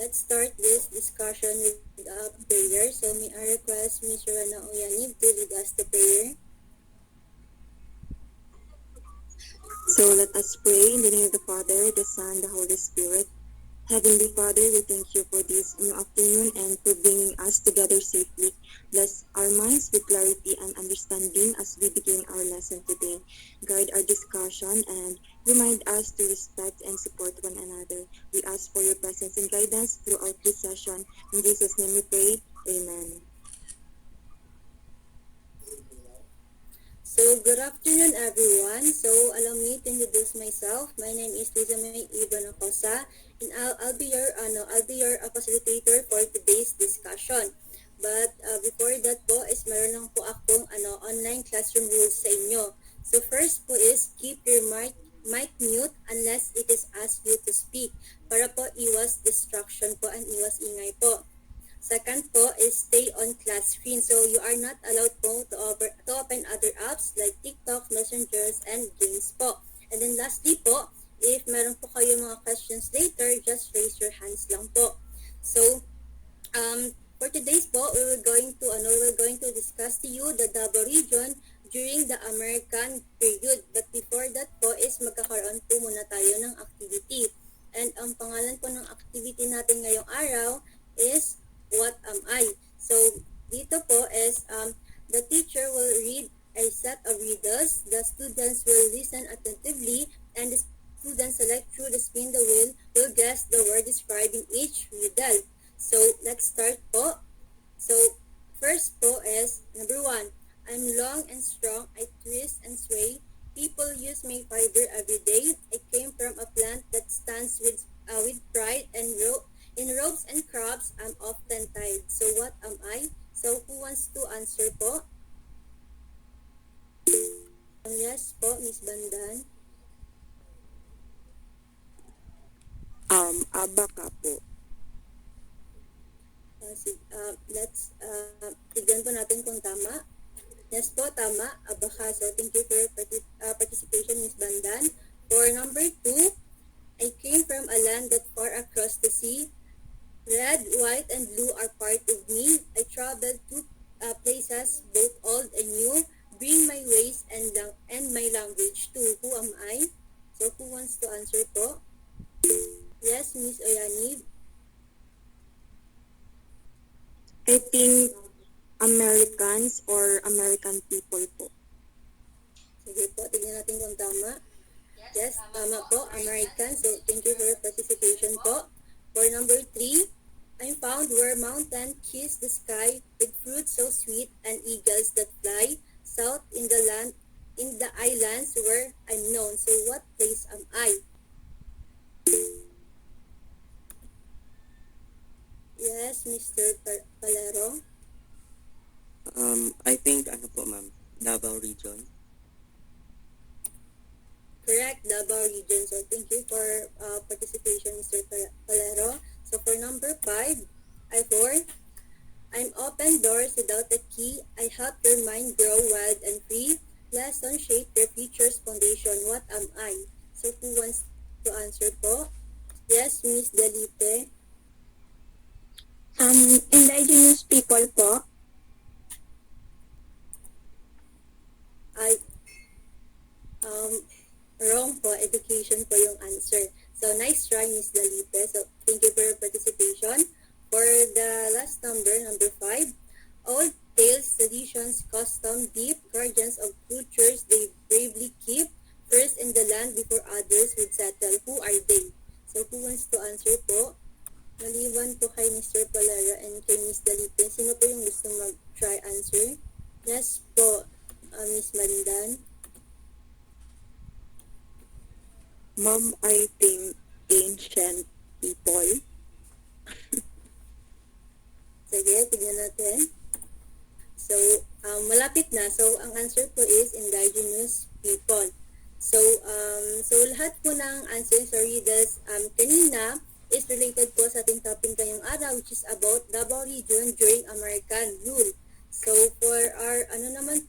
let's start this discussion with prayer. So may I request Ms. Rana Oyanib to lead us to prayer. So let us pray in the name of the Father, the Son, the Holy Spirit. Heavenly Father, we thank you for this new afternoon and for bringing us together safely. Bless our minds with clarity and understanding as we begin our lesson today. Guide our discussion and remind us to respect and support one another. We ask for your presence and guidance throughout this session. In Jesus' name we pray. Amen. So good afternoon everyone. So allow me to introduce myself. My name is Liza May Ibanacosa and I'll be your facilitator for today's discussion. But before that po is meron lang po akong online classroom rules sa inyo. So first po is keep your mic mute unless it is asked you to speak para po iwas distraction po and iwas ingay po. Second po is stay on class screen. So you are not allowed po to open other apps like TikTok, Messengers, and games po. And then lastly po, if meron po kayo mga questions later, just raise your hands lang po. So for today's po, we're going to discuss to you the Davao region during the American period. But before that po is magkakaroon po muna tayo ng activity. And ang pangalan po ng activity natin ngayong araw is What Am I? So dito po is the teacher will read a set of riddles. The students will listen attentively and the students select through the spin the wheel will guess the word describing each riddle. So, let's start po. So, first po is, number 1, I'm long and strong, I twist and sway. People use my fiber every day. I came from a plant that stands with pride and in ropes and crops, I'm often tied. So, what am I? So, who wants to answer po? Yes po, Miss Bandan. Abaka po. Let's tignan po natin kung tama. Yes po, tama. Abaka. So, thank you for your participation, Ms. Bandan. For number 2, I came from a land that far across the sea. Red, white, and blue are part of me. I traveled to places both old and new. Bring my ways and my language too. Who am I? So, who wants to answer po? Yes, Ms. Oyanib. I think Americans or American people po. Sige po, tignan natin kung tama. Yes, tama po, American. So, thank you for your participation po. For number 3, I'm found where mountains kiss the sky with fruits so sweet and eagles that fly south in the islands where I'm known. So, what place am I? Yes, Mr. Palero. I think ano po ma'am, Davao region. Correct, Davao region. So, thank you for participation, Mr. Palero. So, for number 5, I'm open doors without a key. I help your mind grow wild and free. Lesson shape your future's foundation. What am I? So, who wants to answer po? Yes, Miss Delipe. Indigenous people po. I wrong po. Education po yung answer. So, nice try, Miss Delipe. So, thank you for your participation. For the last number 5, old tales, traditions, custom, deep, guardians of cultures they bravely keep, first in the land before others would settle. Who are they? So, who wants to answer po? Maliban po kay Mr. Palara and kay Miss Dalipe, sino po yung gusto mag-try answer? Yes po, Miss Marindan. Ma'am, I think ancient people. Sige, tignan natin. So, malapit na. So, ang answer po is indigenous people. So, lahat po ng answers or riddles kanina is related po sa ating topic ngayong araw, which is about Davao region during American rule. So, for our,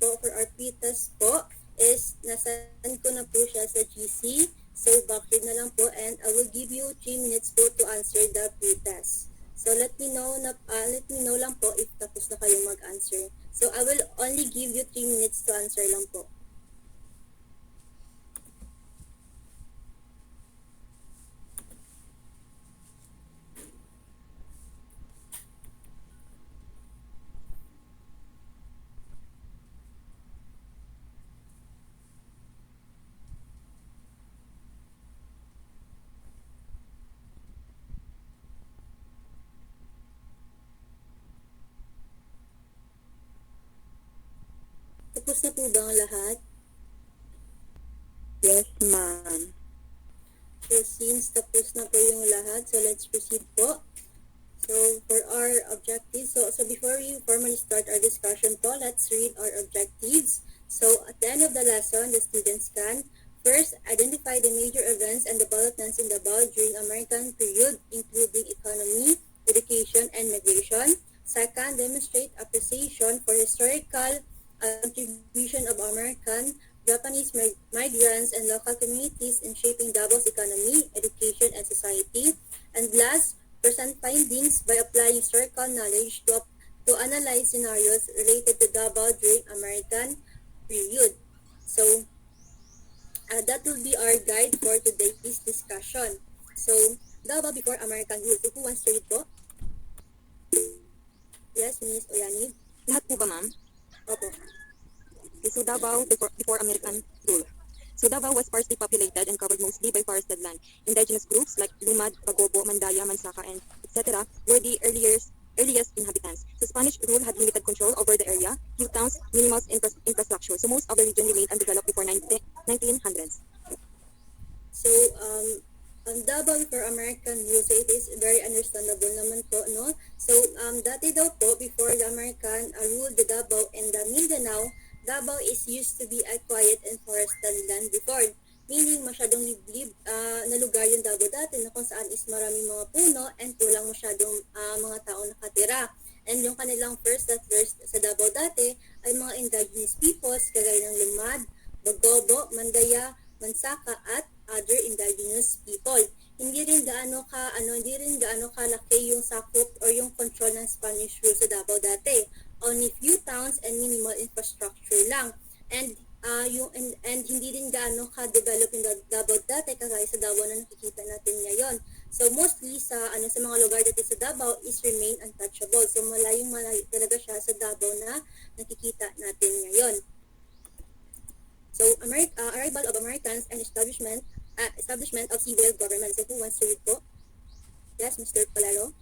for our PTAS po, is nasan ko na po siya sa GC. So bakit na lang po, and I will give you 3 minutes po to answer the pre-test. So let me know lang po if tapos na kayong mag-answer. So I will only give you 3 minutes to answer lang po. Tapos na po ba ang lahat? Yes, ma'am. So since tapos na po yung lahat, so let's proceed po. So for our objectives, so before we formally start our discussion po, let's read our objectives. So at the end of the lesson, the students can first identify the major events and developments in Davao during American period, including economy, education, and migration. Second, demonstrate appreciation for historical contribution of American, Japanese migrants, and local communities in shaping Davo's economy, education, and society. And last, present findings by applying historical knowledge to analyze scenarios related to Davao during American period. So, that will be our guide for today's discussion. So, Davao before American rule. So, who wants to read po? Yes, Ms. Oyani? Lahat po ba, ma'am? Opo. Okay, so Davao before American rule. So Davao was sparsely populated and covered mostly by forested land. Indigenous groups like Lumad, Bagobo, Mandaya, Mansaka, and etc. were the earliest inhabitants. So Spanish rule had limited control over the area, few towns, minimal infrastructure. So most of the region remained undeveloped before 1900s. So, Davao before American rule, so it is very understandable naman po, no? So, dati daw po, before the American ruled the Davao and the Mindanao, Davao is used to be a quiet and forested land before. Meaning, masyadong liblib na lugar yung Davao dati na kung saan is maraming mga puno and walang masyadong mga tao nakatira. And yung kanilang first settlers sa Davao dati ay mga indigenous peoples kagaya ng Lumad, Bagobo, Mandaya, Mansaka at other indigenous people. Hindi rin gaano kalaki yung sakop or yung control ng Spanish rule sa Davao dati. Only few towns and minimal infrastructure lang. And hindi rin gaano ka-develop yung Davao dati kagaya sa Davao na nakikita natin ngayon. So mostly sa mga lugar dati sa Davao is remain untouchable. So malayo talaga siya sa Davao na nakikita natin ngayon. So arrival of Americans and establishment of civil government. So who wants to read po? Yes, Mr. Palaro.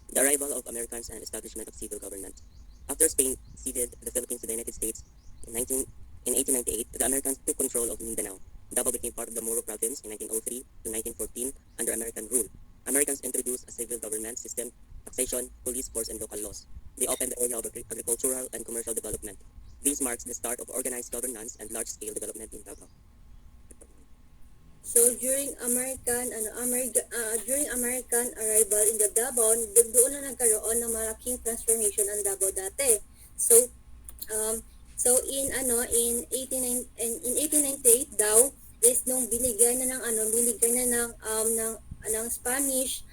The arrival of Americans and establishment of civil government. After Spain ceded the Philippines to the United States in 1898, the Americans took control of Mindanao. Davao became part of the Moro province in 1903 to 1914 under American rule. Americans introduced a civil government system, taxation, police force, and local laws. They opened the area of agricultural and commercial development. This marks the start of organized governance and large-scale development in Davao. So during American arrival in the Davao, doon na nagkaroon ng malaking transformation ang Davao dati. So in 1898 daw is nung binigay na ng Spanish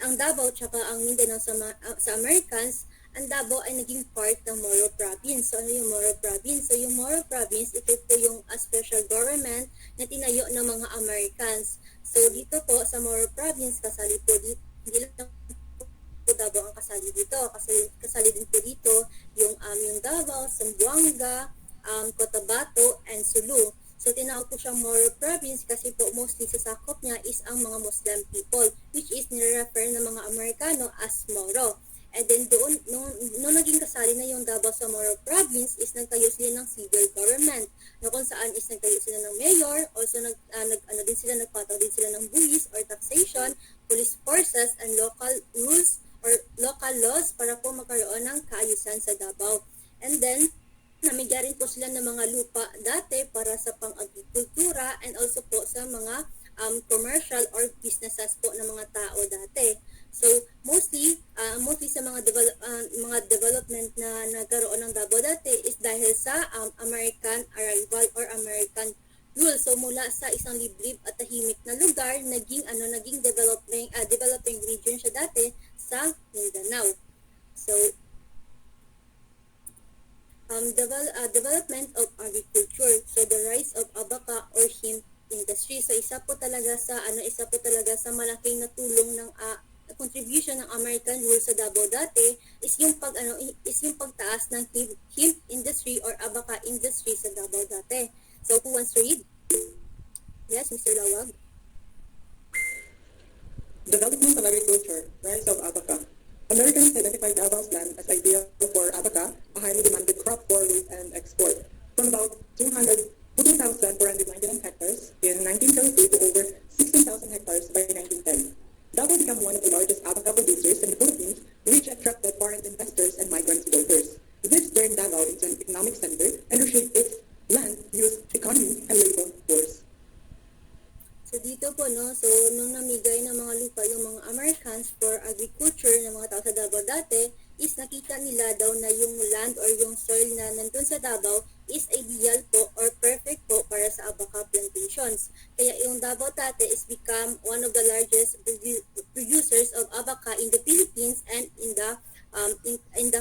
ang Davao tsaka ang Mindanao sa Americans. Ang Davao ay naging part ng Moro Province. So ano yung Moro Province? So yung Moro Province, ito po yung special government na tinayo ng mga Americans. So dito po sa Moro Province, kasali po dito, hindi lang po Davao ang kasali dito. Kasali din po dito yung Davao, Zamboanga, Cotabato, and Sulu. So tinawag po siyang Moro Province kasi po mostly sa sakop niya is ang mga Muslim people, which is nire-refer ng mga Amerikano as Moro. And then doon, nung naging kasali na yung Davao sa Moro Province is nagtayo sila ng civil government na kung saan is nagtayo sila ng mayor, also nagpataw din sila ng buwis or taxation, police forces, and local rules or local laws para po magkaroon ng kaayusan sa Davao. And then, namigyan rin po sila ng mga lupa dati para sa pang-agrikultura and also po sa mga commercial or businesses po ng mga tao dati. So mostly sa mga development na nagkaroon ng Davao dati is dahil sa American arrival or American rule. So mula sa isang liblib at tahimik na lugar, naging developing region siya dati sa Mindanao. So development of agriculture. So the rise of abaca or hemp industry. So isa po talaga sa malaking natulong ng contribution ng American rule sa Davao dati is yung pagtaas ng hemp industry or abaca industry sa Davao dati. So who wants to read? Yes, Mr. Lawag. Development of agriculture, rise of abaca. Americans identified Davao's land as ideal for abaca, a highly demanded crop for wheat and export. From about 2,499 hectares in 1902 to over 16,000 hectares by 1910. Davao became one of the largest abaca producers in the Philippines, which attracted foreign investors and migrant workers. This turned Davao into an economic center and reshaped its land use economy and labor force. So dito po, no, so nung namigay ng mga lupa yung mga Americans for agriculture ng mga tao sa Davao dati, is nakita nila daw na yung land or yung soil na nandun sa Davao is ideal po or perfect po para sa abaca plantations. Kaya yung Davao dati is become one of the largest producers of abaca in the Philippines and in the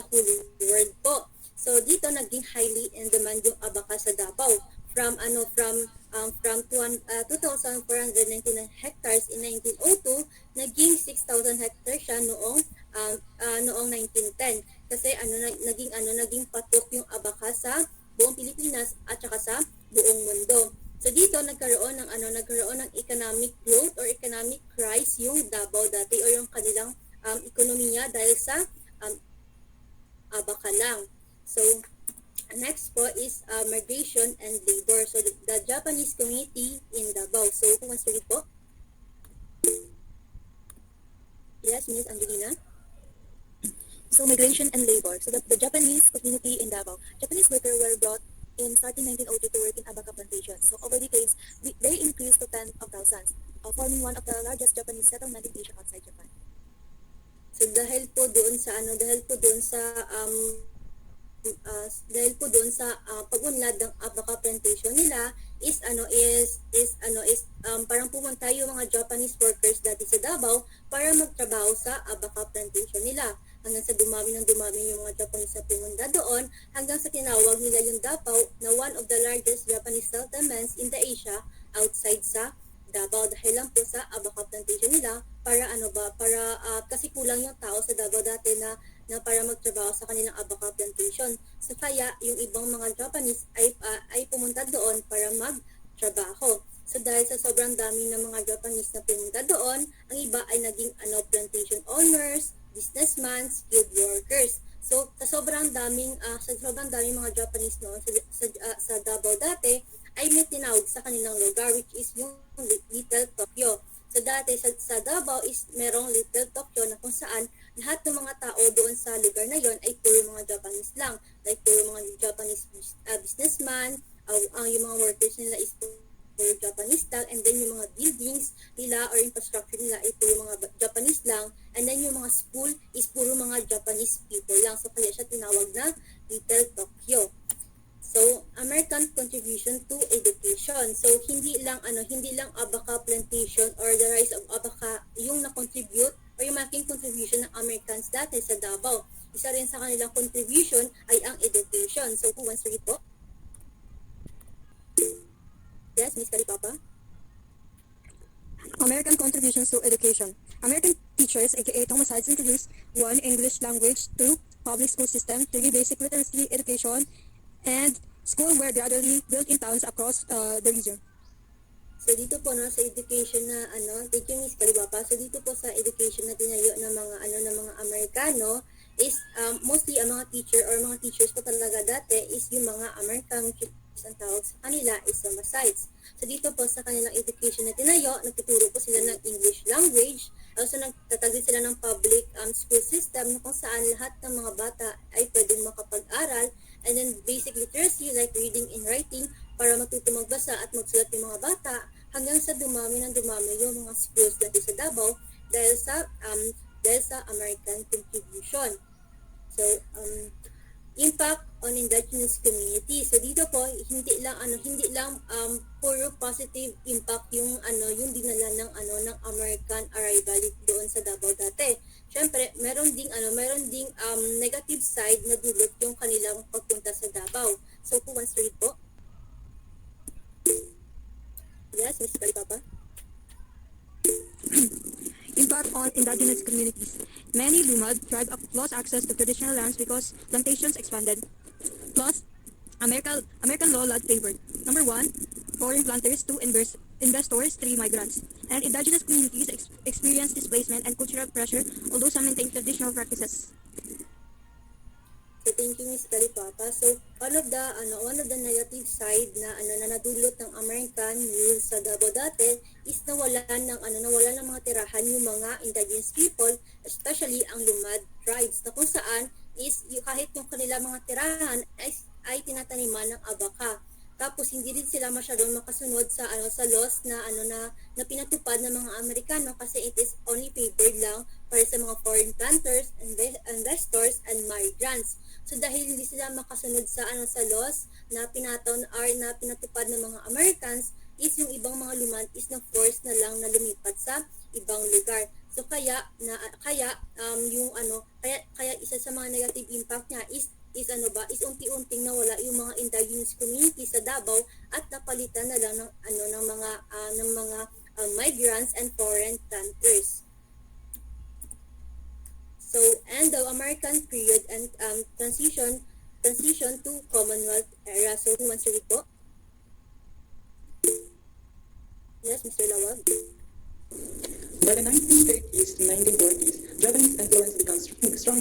whole world po. So dito naging highly in demand yung abaca sa Davao from 2,499 hectares in 1902 naging 6,000 hectares siya noong 1910 kasi naging patok yung abaca sa buong Pilipinas at saka sa buong mundo. So dito nagkaroon ng economic growth or economic rise yung Davao dati o yung kanilang ekonomiya dahil sa abaca lang. So next po is migration and labor. So the Japanese community in Davao. So who wants to read po? Yes, Miss Angelina. So migration and labor. So the Japanese community in Davao. Japanese workers were brought in starting 1902 to work in abaca plantations. So over decades, they increased to tens of thousands, forming one of the largest Japanese settlement in Asia outside Japan. So dahil po doon sa pag-unlad ng abaca plantation nila parang pumunta yung mga Japanese workers dati sa Davao para magtrabaho sa abaca plantation nila. Hanggang sa dumami yung mga Japanese na pumunta doon, hanggang sa tinawag nila yung Davao na one of the largest Japanese settlements in the Asia outside sa Davao dahil lang po sa abaca plantation nila kasi kulang yung tao sa Davao dati na para magtrabaho sa kanilang abaca plantation. So kaya yung ibang mga Japanese ay pumunta doon para magtrabaho. So dahil sa sobrang dami ng mga Japanese na pumunta doon, ang iba ay naging plantation owners, businessmen, skilled workers. So sa sobrang daming mga Japanese noon sa Davao dati ay may tinawag sa kanilang lugar which is yung Little Tokyo. So dati sa Davao is merong Little Tokyo na kung saan lahat ng mga tao doon sa lugar na yon ay puro mga Japanese lang. Like puro mga Japanese businessman, yung mga workers nila is puro Japanese lang, and then yung mga buildings nila or infrastructure nila ay puro mga Japanese lang, and then yung mga school is puro mga Japanese people lang. So kaya siya tinawag na Little Tokyo. So, American contribution to education. So, hindi lang abaca plantation or the rise of abaca yung na-contribute or yung malaking contribution ng Americans dati sa Davao. Isa rin sa kanilang contribution ay ang education. So, who wants to read po? Yes, Miss Kalipapa? American contributions to education. American teachers, aka Thomas Hudson, introduced 1. English language, 2. Public school system, 3. Basic literacy education, and school were gradually built in towns across the region. So dito po sa education na thank you Miss Kalibapa. So dito po sa education na tinayo ng mga Amerikano is mostly ang mga teachers po talaga dati is yung mga American, which is ang tawag sa kanila is Masites. So dito po sa kanilang education na tinayo, nagtuturo po sila ng English language. Also nagtatagdi sila ng public school system na kung saan lahat ng mga bata ay pwedeng makapag-aral, and then basic literacy like reading and writing para matuto magbasa at magsulat yung mga bata, hanggang sa dumami yung mga schools dati sa Davao dahil sa American contribution. So Impact on indigenous community. So dito po hindi lang puro positive impact yung dinala ng American arrival doon sa Davao dati. Syempre, meron ding negative side na dulot yung kanilang pagpunta sa Davao. So who wants to read po? Yes, Ms. Kalipapa. Impact on indigenous communities. Many Lumad tribe lost access to traditional lands because plantations expanded. Plus, American law lot favored. Number one, foreign planters, two, investors, three, migrants. And indigenous communities experience displacement and cultural pressure, although some maintain traditional practices. So thank you, Ms. Kalipapa. So one of the negative side na nadulot ng American rule sa Davao dati is nawalan ng mga tirahan yung mga indigenous people, especially ang Lumad tribes, na kung saan is kahit yung kanila mga tirahan ay tinataniman ng abaka. Tapos hindi din sila masyadong makasunod sa laws na pinatupad ng mga Amerikano kasi it is only favored lang para sa mga foreign planters, investors, and migrants. So dahil hindi sila makasunod sa laws na pinatupad ng mga Americans, is yung ibang mga Lumad is na force na lang na lumipat sa ibang lugar. So kaya isa sa mga negative impact niya is unti-unting nawala yung mga indigenous community sa Davao at napalitan na lang ng mga migrants and foreign planters. So, and the American period and transition to Commonwealth era. So, who wants to read po? Yes, Mr. Lawag. By the 1930s to 1940s, Japanese influence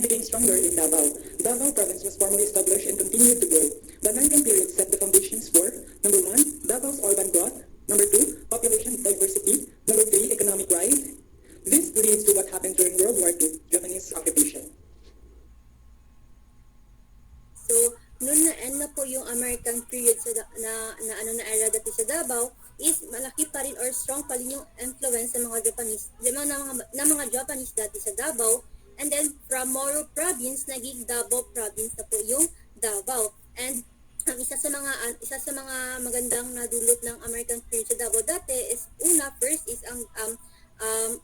became stronger in Davao. Davao province was formally established and continued to grow. The American period set the foundations for, number one, Davao's urban growth, number two, population diversity, number three, economic rise. This leads to what happened during World War II, Japanese occupation. So, noon na-end na po yung American period na era dati sa Davao, is malaki pa rin or strong pa rin yung influence ng mga Japanese dati sa Davao. And then from Moro province naging Davao province na po yung Davao. And ang isa sa mga magandang nadulot ng American period sa Davao dati is first is ang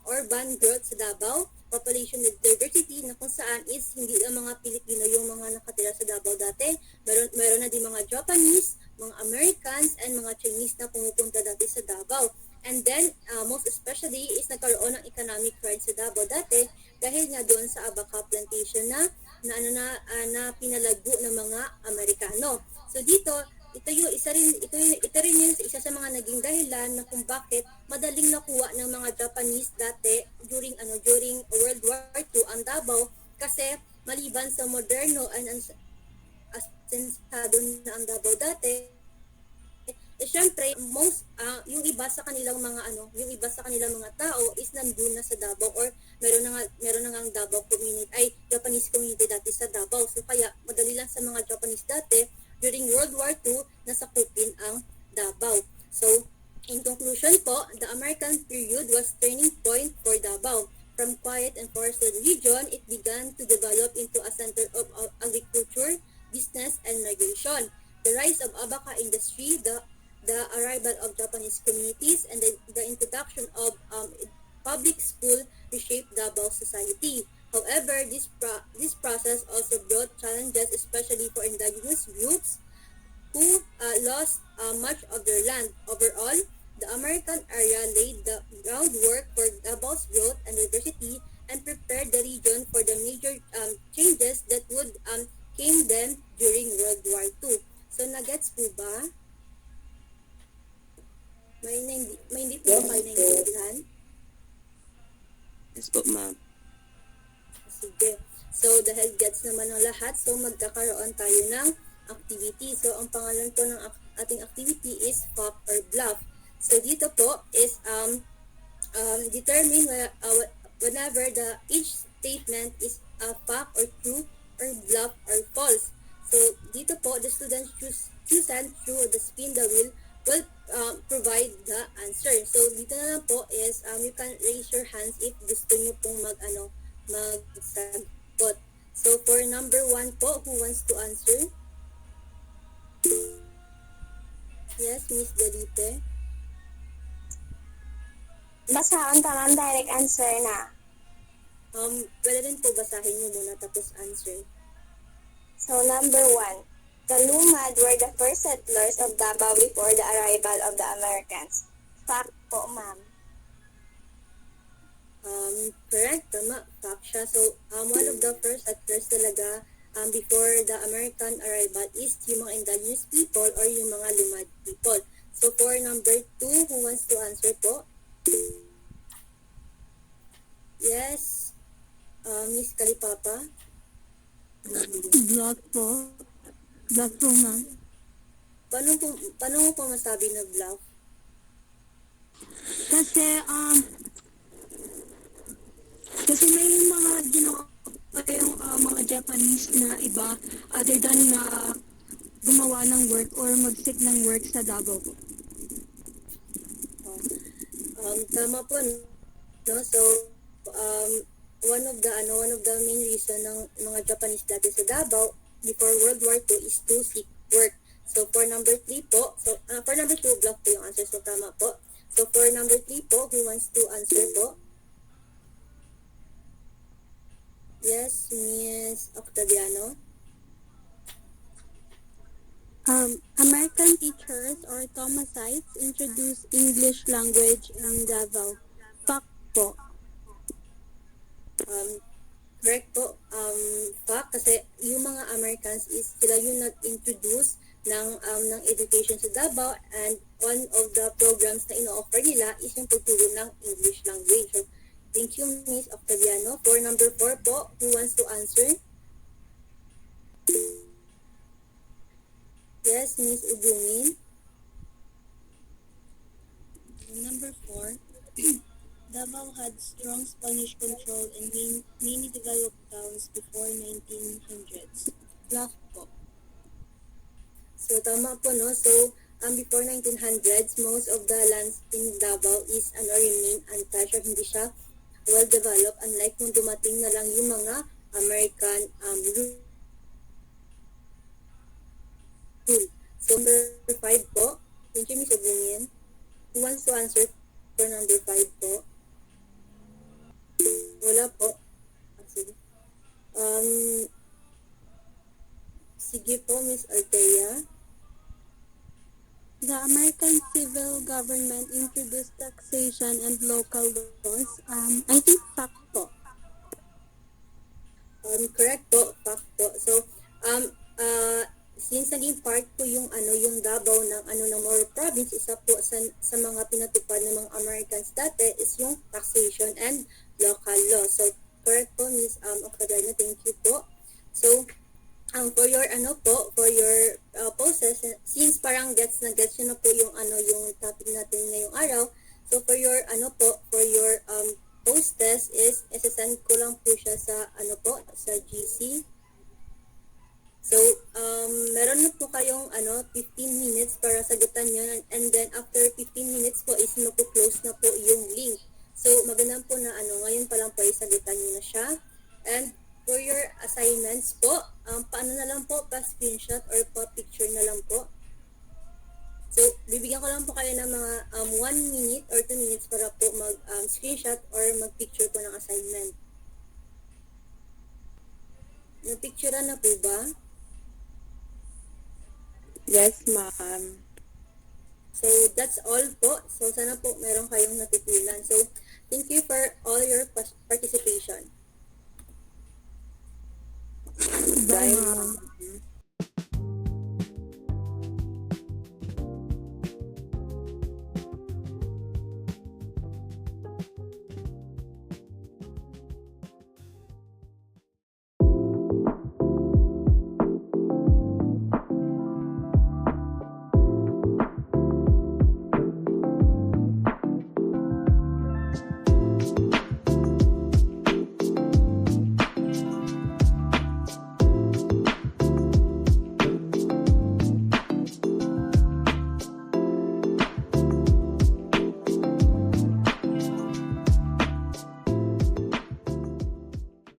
urban growth sa Davao, population diversity na kung saan is hindi ang mga Pilipino yung mga nakatira sa Davao dati. Meron na din mga Japanese, mga Americans, and mga Chinese na pumupunta dati sa Davao. And then, most especially is nagkaroon ng economic rise sa Davao dati dahil nga doon sa Abaca plantation na pinalago ng mga Amerikano. So dito, ito rin yung isa sa mga naging dahilan na kung bakit madaling nakuha ng mga Japanese dati during World War II ang Davao kasi maliban sa moderno and asensado na ang Davao dati, syempre yung iba sa kanilang mga tao is nandun na sa Davao or meron na ngang Davao community Japanese community dati sa Davao. So kaya madali lang sa mga Japanese dati during World War II nasakupin ang Davao. So in conclusion po, the American period was turning point for Davao. From quiet and forested region, it began to develop into a center of agriculture, business, and migration. The rise of Abaca industry, the arrival of Japanese communities, and the introduction of public school reshaped Davao society. However, this process also brought challenges, especially for indigenous groups who lost much of their land. Overall, the American area laid the groundwork for Davao's growth and diversity and prepared the region for the major changes that would came them during World War II. So, nagets po ba? May hindi po kayo naiintindihan? Yes po, ma'am. Sige. So, dahil gets naman ng lahat, so magkakaroon tayo ng activity. So, ang pangalan po ng ating activity is Fact or Bluff. So, dito po is determine whenever each statement is a fact or true or bluff or false. So, dito po, the students chosen through the spin the wheel will provide the answer. So, dito na lang po is you can raise your hands if gusto nyo pong magsagot. So for number 1 po, who wants to answer? Yes, Miss Delipe. Basaon ka ma'am, direct answer na. Pwede rin po basahin nyo muna tapos answer. So number 1, the Lumad were the first settlers of Davao before the arrival of the Americans. Fact po ma'am. Correct, tama, fact siya. So, one of the first settlers talaga before the American arrival is yung mga indigenous people or yung mga Lumad people. So, for number 2, who wants to answer po? Yes, Miss Kalipapa. Block po. Block po, ma'am. Paano mo po masabi na bluff? Kasi may mga ginawa yung mga Japanese na iba other than na gumawa ng work or mag-seek ng work sa Davao po. Tama po, no? So, one of the main reason ng mga Japanese dati sa Davao before World War II is to seek work. So, for number 3 po, for number 2, bluff po yung answer, so tama po. So, for number 3 po, who wants to answer po? Yes, Miss Octaviano. American teachers or Thomasites introduced English language in Davao. Fact po. Correct po. Fact, kasi yung mga Americans is sila yung nag-introduce ng education sa Davao, and one of the programs na ino-offer nila is yung pagturo ng English language. So, thank you, Miss Octaviano. For number 4 po, who wants to answer? Yes, Miss Ubungin. Number 4, Davao had strong Spanish control and many developed towns before 1900s. Bluff po. So, tama po, no? So, before 1900s, most of the lands in Davao is remain untouched or hindi siya well-developed, unlike nung dumating na lang yung mga American rule. So, number 5 po. Thank you, Miss Obungin. Who wants to answer for number 5 po? Wala po. Sige. Sige po, Miss Althea. The American civil government introduced taxation and local laws. I think fact po. Correct po, fact po. So, since naging part po yung Davao ng Moro province, isa po sa mga pinatupad ng mga Americans dati is yung taxation and local law. So, correct po, Miss Octaviano, thank you po. So, for your poses, since parang gets nyo na po yung topic natin ngayong araw, so for your post test is isasend ko lang po siya sa sa GC. So, meron na po kayong 15 minutes para sagutan yun, and then after 15 minutes po is close na po yung link. So, maganda po na ngayon pa lang po isagutan nyo na siya. And for your assignments po, paano na lang po, pa-screenshot or pa-picture na lang po. So, bibigyan ko lang po kayo ng mga 1 minute or 2 minutes para po mag-screenshot or mag-picture po ng assignment. Napicturean na po ba? Yes, ma'am. So, that's all po. So, sana po meron kayong natutunan. So, thank you for all your participation. Bye, ma'am.